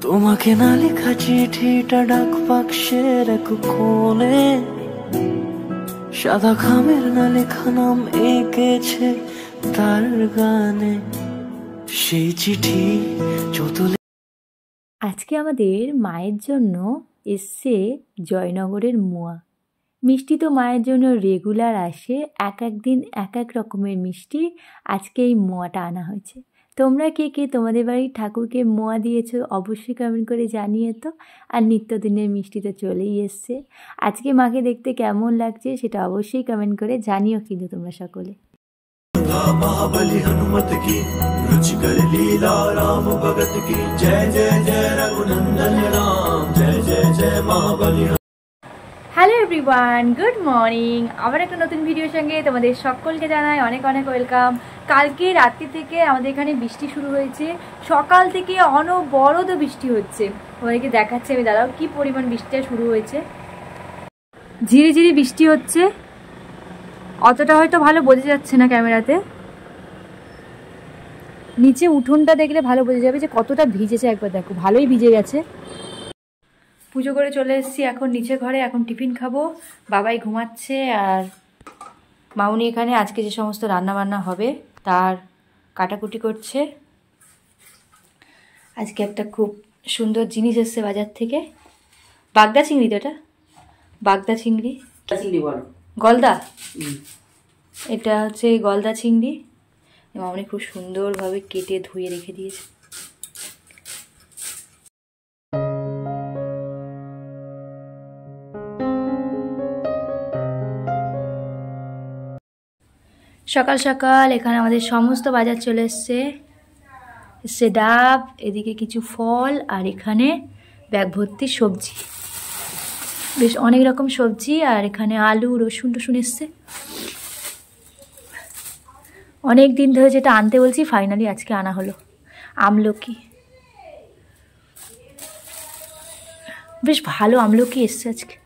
তোমাকে না লেখা চিঠিটা ডাক বাক্সের এক কোণে সাদা খামের না লেখা নাম এঁকেছে তার গানে সেই চিঠি চতুলে। আজকে আমাদের মায়ের জন্য এসছে জয়নগরের মোয়া মিষ্টি। তো মায়ের জন্য রেগুলার আসে, এক এক দিন এক এক রকমের মিষ্টি। আজকে এই মোয়াটা আনা হয়েছে। তোমরা কে কে তোমাদের বাড়ির ঠাকুরকে মোয়া দিয়েছো অবশ্যই কমেন্ট করে জানিয়ে তো। আর নিত্যদিনের মিষ্টি তো চলেই এসছে। আজকে মাকে দেখতে কেমন লাগছে সেটা অবশ্যই কমেন্ট করে জানিও কিন্তু তোমরা সকলে। महाबली हनुमत की रुचिकर लीला राम भगत की जय जय जय रघुनंदन राम जय जय जय महाबली। Hello everyone, good morning. আবার একটা নতুন ভিডিওর সঙ্গে তোমাদের সকলকে জানাই অনেক অনেক ওয়েলকাম। কালকে রাত্রি থেকে আমাদের এখানে বৃষ্টি শুরু হয়েছে, সকাল থেকে অনবরত বৃষ্টি হচ্ছে। ওদেরকে দেখাচ্ছে আমি, দাঁড়াও কি পরিমাণ বৃষ্টিটা শুরু হয়েছে। ঝিরি ঝিরি বৃষ্টি হচ্ছে, অতটা হয়তো ভালো বোঝা যাচ্ছে না ক্যামেরাতে। নিচে উঠোনটা দেখলে ভালো বোঝা যাবে যে কতটা ভিজেছে। একবার দেখো, ভালোই ভিজে গেছে। পুজো করে চলে এসেছি এখন নিচে ঘরে। এখন টিফিন খাবো। বাবাই ঘুমাচ্ছে আর মাউনি এখানে আজকে যে সমস্ত রান্না বান্না হবে তার কাটাকুটি করছে। আজকে একটা খুব সুন্দর জিনিস এসছে বাজার থেকে, বাগদা চিংড়ি। তো এটা বাগদা চিংড়ি, গলদা। এটা হচ্ছে গলদা চিংড়ি। মামনি খুব সুন্দরভাবে কেটে ধুয়ে রেখে দিয়েছে। সকাল সকাল এখানে আমাদের সমস্ত বাজার চলে এসছে ডাব, এদিকে কিছু ফল, আর এখানে ব্যাগ ভর্তি সবজি, বেশ অনেক রকম সবজি। আর এখানে আলু রসুন টসুন এসছে। অনেক দিন ধরে যেটা আনতে বলছি ফাইনালি আজকে আনা হলো। আমলকি, বেশ ভালো আমলকি এসছে আজকে।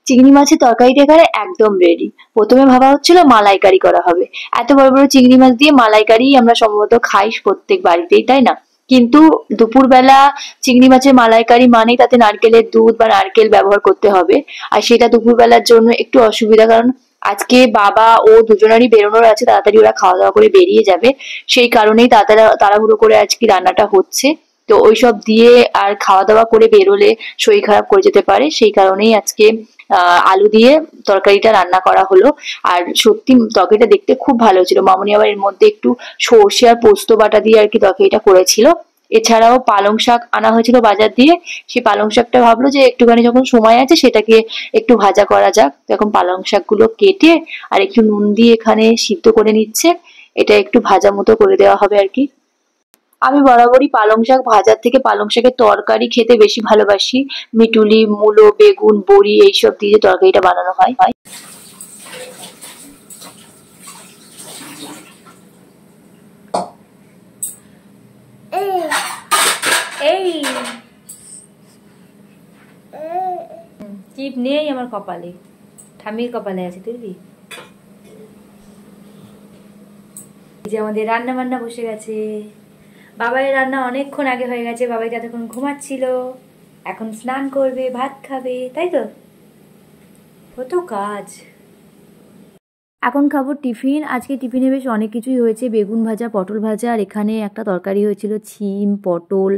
চিংড়ি মাছের তরকারিটা এখানে একদম রেডি। প্রথমে ভাবা হচ্ছিল মালাইকারি করা হবে। এত বড় বড় চিংড়ি মাছ দিয়ে মালাইকারি আমরা সম্ভবত খাই প্রত্যেক বাড়িতেই, তাই না? কিন্তু দুপুরবেলা চিংড়ি মাছের মালাইকারি মানেই তাতে নারকেলের দুধ বা নারকেল ব্যবহার করতে হবে। আর সেটা দুপুরবেলার জন্য একটু অসুবিধা, কারণ আজকে বাবা ও দুজনেরই বেরোনোর আছে, তাড়াতাড়ি ওরা খাওয়া দাওয়া করে বেরিয়ে যাবে। সেই কারণেই তাড়াহুড়ো করে আজকে রান্নাটা হচ্ছে। তো ওইসব দিয়ে আর খাওয়া দাওয়া করে বেরোলে শরীর খারাপ করে যেতে পারে, সেই কারণেই আজকে আলু দিয়ে তরকারিটা রান্না করা হলো। আর সত্যি তরকারিটা দেখতে খুব ভালো ছিল। মামনি আবার এর মধ্যে একটু সর্ষে আর পোস্ত বাটা দিয়ে আর কি তরকারিটা করেছিল। এছাড়াও পালং শাক আনা হয়েছিল বাজার দিয়ে। সেই পালং শাকটা ভাবলো যে একটুখানি যখন সময় আছে সেটাকে একটু ভাজা করা যাক। এখন পালং শাকগুলো কেটে আর একটু নুন দিয়ে এখানে সিদ্ধ করে নিচ্ছে। এটা একটু ভাজা মতো করে দেওয়া হবে আর কি। আমি বরাবরই পালং শাক ভাজার থেকে পালং শাকের তরকারি খেতে বেশি ভালোবাসি। মিটুলি, মূলো, বেগুন, বড়ি এইসব দিয়ে তরকারিটা বানানো হয়। এই টিপ নেই আমার কপালে, ঠাম্মির কপালে আছে। তুলবি? যে আমাদের রান্না বান্না বসে গেছে। বাবাই রান্না অনেকক্ষণ আগে হয়ে গেছে। বাবাই ততক্ষণ ঘুমাচ্ছিল, এখন স্নান করবে, ভাত খাবে, তাই তো কত কাজ। এখন খাবো টিফিন। আজকে টিফিনে বেশ অনেক কিছুই হয়েছে, বেগুন ভাজা, পটল ভাজা, আর এখানে একটা তরকারি হয়েছিল ছিম, পটল,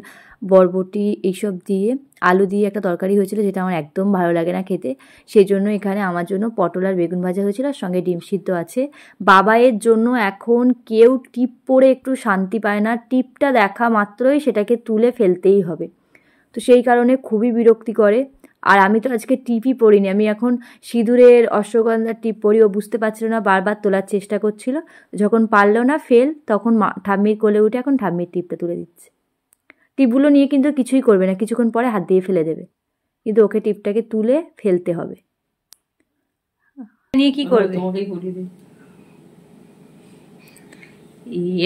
বরবটি এইসব দিয়ে, আলু দিয়ে একটা তরকারি হয়েছিল, যেটা আমার একদম ভালো লাগে না খেতে। সেই জন্য এখানে আমার জন্য পটল আর বেগুন ভাজা হয়েছিল, আর সঙ্গে ডিম সিদ্ধ আছে। বাবাইয়ের জন্য এখন কেউ টিপ পরে একটু শান্তি পায় না। টিপটা দেখা মাত্রই সেটাকে তুলে ফেলতেই হবে। তো সেই কারণে খুবই বিরক্তি করে। আর আমি তো আজকে টিপই পরিনি, আমি এখন সিঁদুরের অশ্বগন্ধার টিপ পরি। ও বুঝতে পারছিল না, বারবার তোলার চেষ্টা করছিল। যখন পারলো না ফেল, তখন ঠাম্মির কোলে উঠে এখন ঠাম্মির টিপটা তুলে দিচ্ছে। টিপগুলো নিয়ে কিন্তু কিছুই করবে না, কিছুক্ষণ পরে হাত দিয়ে ফেলে দেবে, কিন্তু ওকে টিপটাকে তুলে ফেলতে হবে। নিয়ে কি করবে?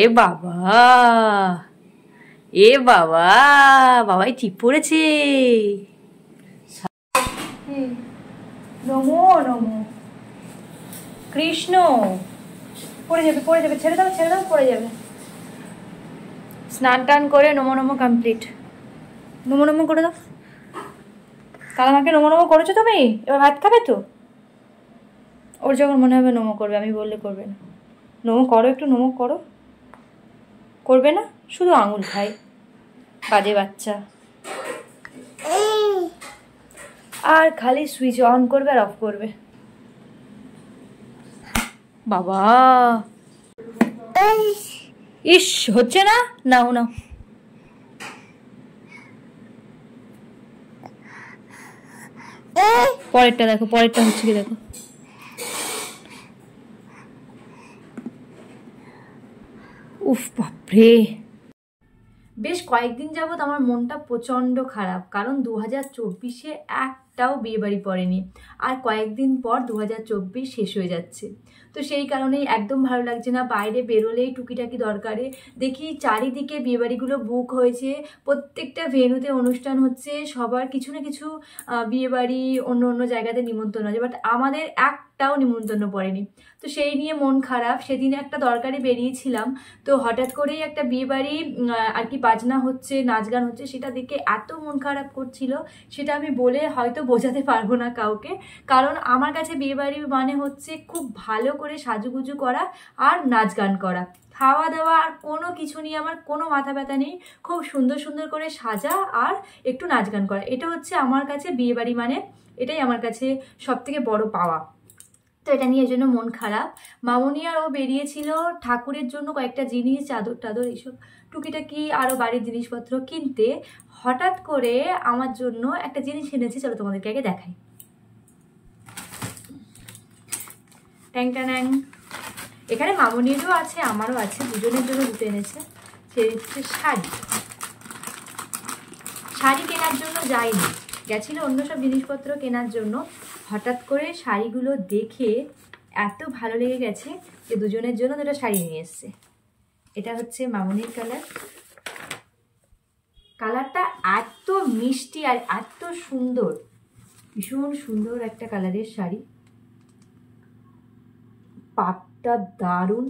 এ বাবা, এ বাবা, বাবাই টিপ পড়েছে। নমো নমো কৃষ্ণ। পড়ে যাবে, ছেড়ে দাও পড়ে যাবে। স্নান টান করে নমো কমপ্লিট। নমো করে দাও। কালামাকে নমো করেছো তুমি? এবার ভাত খাবে তো? ওর যখন মনে হবে নমো করবে, আমি বললে করবে না। নমো করো, একটু নমো করো। করবে না, শুধু আঙুল খায়, বাজে বাচ্চা। আর খালি সুইচ অন করবে আর অফ করবে। বাবা ইস, হচ্ছে না, নাও নাও। পরেরটা দেখো, পরেরটা হচ্ছে কি দেখো। উফ বাপরে, বেশ কয়েকদিন যাবৎ আমার মনটা প্রচণ্ড খারাপ, কারণ 2024-এ একটাও বিয়েবাড়ি পড়েনি, আর কয়েকদিন পর 2024 শেষ হয়ে যাচ্ছে। তো সেই কারণেই একদম ভালো লাগছে না। বাইরে বেরোলেই টুকিটাকি দরকারে দেখি চারিদিকে বিয়েবাড়িগুলো বুক হয়েছে, প্রত্যেকটা ভেন্যুতে অনুষ্ঠান হচ্ছে, সবার কিছু না কিছু বিয়েবাড়ি অন্য অন্য জায়গাতে নিমন্ত্রণ আছে, বাট আমাদের একটাও নিমন্ত্রণ পড়েনি। তো সেই নিয়ে মন খারাপ। সেদিন একটা দরকারে বেরিয়েছিলাম, তো হঠাৎ করেই একটা বিয়েবাড়ি আর কি বাজনা হচ্ছে, নাচ গান হচ্ছে, সেটা দেখে এত মন খারাপ করছিল, সেটা আমি বলে হয়তো বোঝাতে পারবো না কাউকে। কারণ আমার কাছে বিয়েবাড়ি মানে হচ্ছে খুব ভালো করে সাজুগুজু করা আর নাচ গান করা, খাওয়া দাওয়া আর কোনো কিছু নিয়ে আমার কোনো মাথা ব্যথা নেই। খুব সুন্দর সুন্দর করে সাজা আর একটু নাচ গান করা, এটা হচ্ছে আমার কাছে বিয়েবাড়ি মানে, এটাই আমার কাছে সব থেকে বড় পাওয়া। তো এটা নিয়ে জন্য মন খারাপ। মামনি আর ও বেরিয়েছিল ঠাকুরের জন্য কয়েকটা জিনিস, চাদর টাদর এইসব টুকিটাকি আরও বাড়ির জিনিসপত্র কিনতে। হঠাৎ করে আমার জন্য একটা জিনিস এনেছি, চলো তোমাদেরকে আগে দেখাই। ট্যাং ট্যাং, এখানে মামনিরও আছে আমারও আছে, দুজনের জন্য দুটো এনেছে। সে হচ্ছে শাড়ি। শাড়ি কেনার জন্য যাইনি, গেছিল অন্য সব জিনিসপত্র কেনার জন্য। হঠাৎ করে শাড়িগুলো দেখে এত ভালো লেগে গেছে যে দুজনের জন্য দুটো শাড়ি নিয়ে এসছে। এটা হচ্ছে মামনির কালার, কালারটা এত মিষ্টি আর এত সুন্দর, ভীষণ সুন্দর একটা কালারের শাড়ি। পাটটা দারুণ,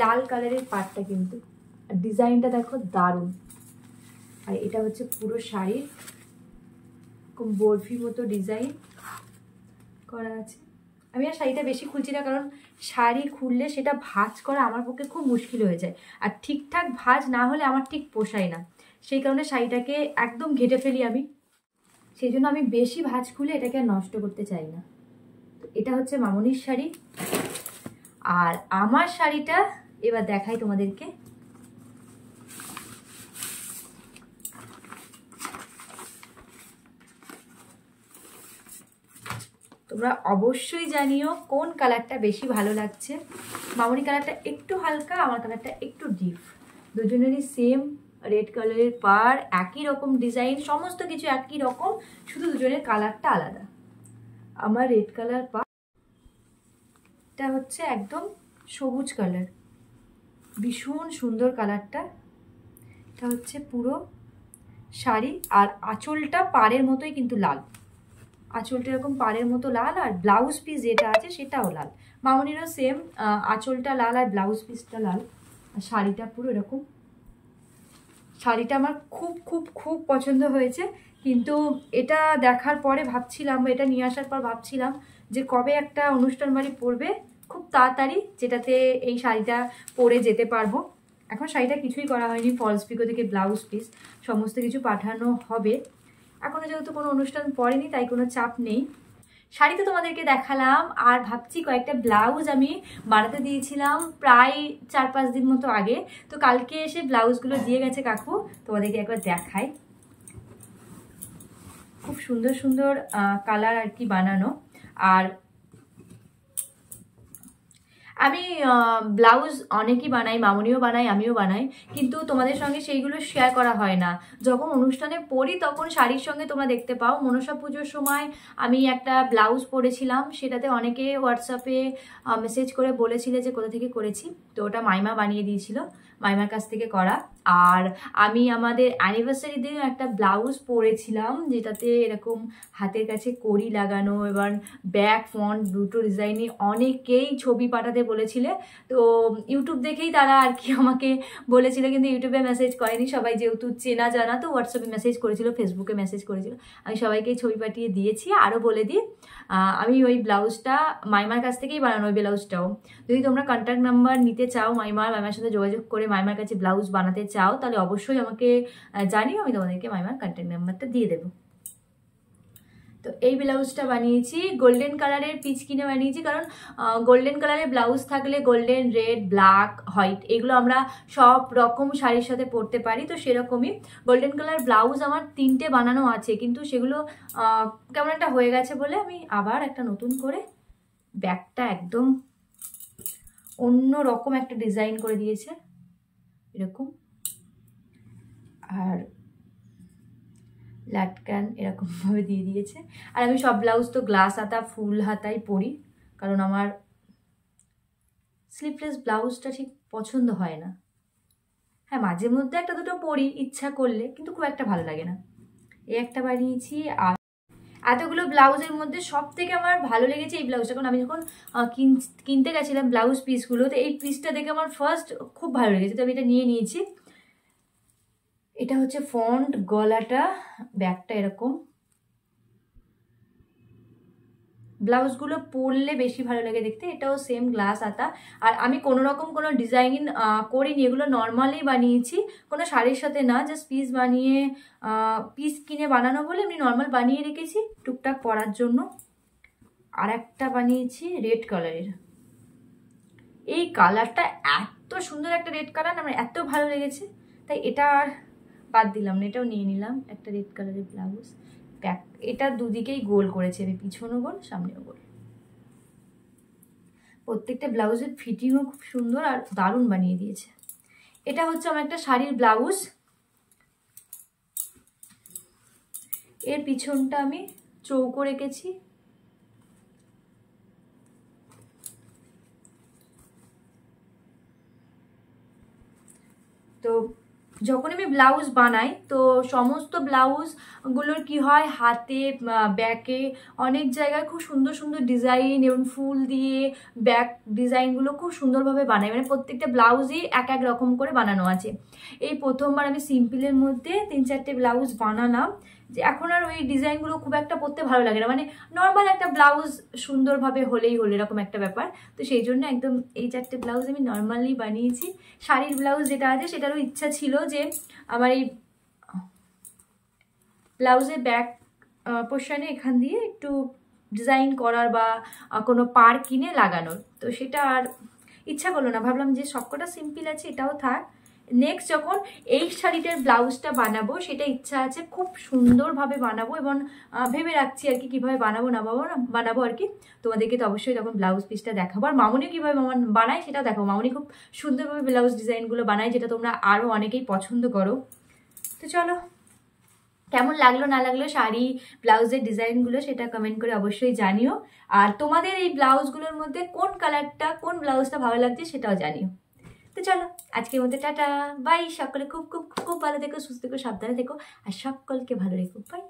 লাল কালারের পাটটা, কিন্তু ডিজাইনটা দেখো দারুণ। আর এটা হচ্ছে পুরো শাড়ির খুব বরফি মতো ডিজাইন করা আছে। আমি আর শাড়িটা বেশি খুলছি না, কারণ শাড়ি খুললে সেটা ভাঁজ করা আমার পক্ষে খুব মুশকিল হয়ে যায়, আর ঠিকঠাক ভাঁজ না হলে আমার ঠিক পোষায় না। সেই কারণে শাড়িটাকে একদম ঘেটে ফেলি আমি, সেই জন্য আমি বেশি ভাঁজ খুলে এটাকে আর নষ্ট করতে চাই না। তো এটা হচ্ছে মামনির শাড়ি। আর আমার শাড়িটা এবার দেখাই তোমাদেরকে। তোমরা অবশ্যই জানিও কোন কালারটা বেশি ভালো লাগছে। মামনি কালারটা একটু হালকা, আমার কালারটা একটু ডিপ। দুজনেরই সেম রেড কালারের পাড়, একই রকম ডিজাইন, সমস্ত কিছু একই রকম, শুধু দুজনের কালারটা আলাদা। আমার রেড কালার পাড়টা হচ্ছে একদম সবুজ কালার, ভীষণ সুন্দর কালারটা। এটা হচ্ছে পুরো শাড়ি, আর আঁচলটা পাড়ের মতোই কিন্তু লাল, আঁচলটা এরকম পাড়ের মতো লাল, আর ব্লাউজ পিস যেটা আছে সেটাও লাল। মামনিরও সেম, আঁচলটা লাল আর ব্লাউজ পিসটা লাল, আর শাড়িটা পুরো এরকম। শাড়িটা আমার খুব খুব খুব পছন্দ হয়েছে, কিন্তু এটা দেখার পরে ভাবছিলাম, বা এটা নিয়ে আসার পর ভাবছিলাম যে কবে একটা অনুষ্ঠান বাড়ি পরবে খুব তাড়াতাড়ি, যেটাতে এই শাড়িটা পরে যেতে পারবো। এখন শাড়িটা কিছুই করা হয়নি, ফলস পিকো থেকে ব্লাউজ পিস সমস্ত কিছু পাঠানো হবে। এখনো যেহেতু কোনো অনুষ্ঠান পড়েনি তাই কোনো চাপ নেই। শাড়ি তো তোমাদেরকে দেখালাম, আর ভাবছি কয়েকটা ব্লাউজ আমি বানাতে দিয়েছিলাম প্রায় 4-5 দিন মতো আগে, তো কালকে এসে ব্লাউজগুলো দিয়ে গেছে কাকু, তোমাদেরকে একবার দেখাই। খুব সুন্দর সুন্দর কালার আর কি বানানো। আর আমি ব্লাউজ অনেকই বানাই, মামনিও বানাই, আমিও বানাই, কিন্তু তোমাদের সঙ্গে সেইগুলো শেয়ার করা হয় না। যখন অনুষ্ঠানে পরি তখন শাড়ির সঙ্গে তোমরা দেখতে পাও। মনসা পুজোর সময় আমি একটা ব্লাউজ পরেছিলাম, সেটাতে অনেকে হোয়াটসঅ্যাপে মেসেজ করে বলেছিলে যে কোথা থেকে করেছি, তো ওটা মাইমা বানিয়ে দিয়েছিল, মাইমার কাছ থেকে করা। আর আমি আমাদের অ্যানিভার্সারি দিন একটা ব্লাউজ পরেছিলাম, যেটাতে এরকম হাতের কাছে কড়ি লাগানো, এবার ব্যাক ফ্রন্ট দুটো ডিজাইনে অনেকেই ছবি পাঠাতে বলেছিলে, তো ইউটিউব দেখেই তারা আর কি আমাকে বলেছিল, কিন্তু ইউটিউবে মেসেজ করেনি সবাই, যেহেতু চেনা জানা, তো হোয়াটসঅ্যাপে মেসেজ করেছিল, ফেসবুকে মেসেজ করেছিল। আমি সবাইকে ছবি পাঠিয়ে দিয়েছি। আরও বলে দিই, আমি ওই ব্লাউজটা মাইমার কাছ থেকেই বানানো, ওই ব্লাউজটাও। যদি তোমরা কন্ট্যাক্ট নাম্বার নিতে চাও মাইমার সাথে যোগাযোগ করে মাইমার কাছে ব্লাউজ বানাতে চাও, তাহলে অবশ্যই আমাকে জানিও, আমি তোমাদেরকে মাইমার কন্ট্যাক্ট নাম্বারটা দিয়ে দেবো। তো এই ব্লাউজটা বানিয়েছি গোল্ডেন কালারের পিচ কিনে বানিয়েছি, কারণ গোল্ডেন কালারের ব্লাউজ থাকলে গোল্ডেন, রেড, ব্ল্যাক, হোয়াইট এগুলো আমরা সব রকম শাড়ির সাথে পরতে পারি। তো সেরকমই গোল্ডেন কালার ব্লাউজ আমার 3টে বানানো আছে, কিন্তু সেগুলো কেমন একটা হয়ে গেছে বলে আমি আবার একটা নতুন করে ব্যাগটা একদম অন্য রকম একটা ডিজাইন করে দিয়েছে এরকম, আর লাটকান এরকমভাবে দিয়ে দিয়েছে। আর আমি সব ব্লাউজ তো গ্লাস হাতা, ফুল হাতাই পরি, কারণ আমার স্লিভলেস ব্লাউজটা ঠিক পছন্দ হয় না। হ্যাঁ, মাঝে মধ্যে একটা দুটো পরি ইচ্ছা করলে, কিন্তু খুব একটা ভালো লাগে না। এই একটা বানিয়েছি। আর এতগুলো ব্লাউজের মধ্যে সব থেকে আমার ভালো লেগেছে এই ব্লাউজটা, কারণ আমি যখন কিনতে গেছিলাম ব্লাউজ পিসগুলো, তো এই পিসটা দেখে আমার ফার্স্ট খুব ভালো লেগেছে, তো আমি এটা নিয়ে নিয়েছি। এটা হচ্ছে ফন্ট, গলাটা, ব্যাগটা এরকম। ব্লাউজগুলো পরলে বেশি ভালো লাগে দেখতে। এটাও সেম গ্লাস হাতা। আর আমি কোনো রকম কোনো ডিজাইন করিনি, এগুলো নর্মালি বানিয়েছি, কোনো শাড়ির সাথে না, জাস্ট পিস বানিয়ে পিস কিনে বানানো বলে আমি নর্মাল বানিয়ে রেখেছি টুকটাক পরার জন্য। আর একটা বানিয়েছি রেড কালারের। এই কালারটা এত সুন্দর একটা রেড কালার, আমার এত ভালো লেগেছে, তাই এটা আর বাদ দিলাম না, এটাও নিয়ে নিলাম। একটা রেড কালারের ব্লাউজ, ব্যাক, এটা দুদিকেই গোল করেছে, আমি পিছনেও গোল সামনেও গোল। প্রত্যেকটা ব্লাউজের ফিটিংও খুব সুন্দর আর দারুণ বানিয়ে দিয়েছে। এটা হচ্ছে আমার একটা শাড়ির ব্লাউজ, এর পিছনটা আমি চৌকো রেখেছি। তো যখন আমি ব্লাউজ বানাই, তো সমস্ত ব্লাউজগুলোর কি হয়, হাতে, ব্যাকে অনেক জায়গায় খুব সুন্দর সুন্দর ডিজাইন এবং ফুল দিয়ে ব্যাক ডিজাইনগুলো খুব সুন্দরভাবে বানাই, মানে প্রত্যেকটা ব্লাউজই এক এক রকম করে বানানো আছে। এই প্রথমবার আমি সিম্পলের মধ্যে 3-4টে ব্লাউজ বানালাম, যে এখন আর ওই ডিজাইনগুলো খুব একটা পরতে ভালো লাগে না, মানে নর্মাল একটা ব্লাউজ সুন্দরভাবে হলেই হলো এরকম একটা ব্যাপার। তো সেই জন্য একদম এই 4টে ব্লাউজ আমি নর্মালি বানিয়েছি। শাড়ির ব্লাউজ যেটা আছে সেটারও ইচ্ছা ছিল যে আমার এই ব্লাউজের ব্যাক পোর্শনে এখান দিয়ে একটু ডিজাইন করার বা কোনো পার কিনে লাগানোর, তো সেটা আর ইচ্ছা করলো না। ভাবলাম যে সবকটা সিম্পল আছে, এটাও থাক। নেক্সট যখন এই শাড়িটার ব্লাউজটা বানাবো, সেটা ইচ্ছা আছে খুব সুন্দরভাবে বানাবো, এবং ভেবে রাখছি আর কি কীভাবে বানাবো আর কি। তোমাদেরকে তো অবশ্যই তখন ব্লাউজ পিসটা দেখাবো, আর মামুনি কীভাবে বানায় সেটাও দেখাবো। মামুনি খুব সুন্দরভাবে ব্লাউজ ডিজাইনগুলো বানায়, যেটা তোমরা আরও অনেকেই পছন্দ করো। তো চলো, কেমন লাগলো না লাগলো শাড়ি ব্লাউজের ডিজাইনগুলো সেটা কমেন্ট করে অবশ্যই জানিও। আর তোমাদের এই ব্লাউজগুলোর মধ্যে কোন কালারটা, কোন ব্লাউজটা ভালো লাগছে সেটাও জানিও। তো চলো, আজকের মধ্যে টাটা বাই। সকলে খুব খুব খুব ভালো থেকো, সুস্থ থেকো, সাবধানে থেকো, আর সকলকে ভালো রেখো। বাই।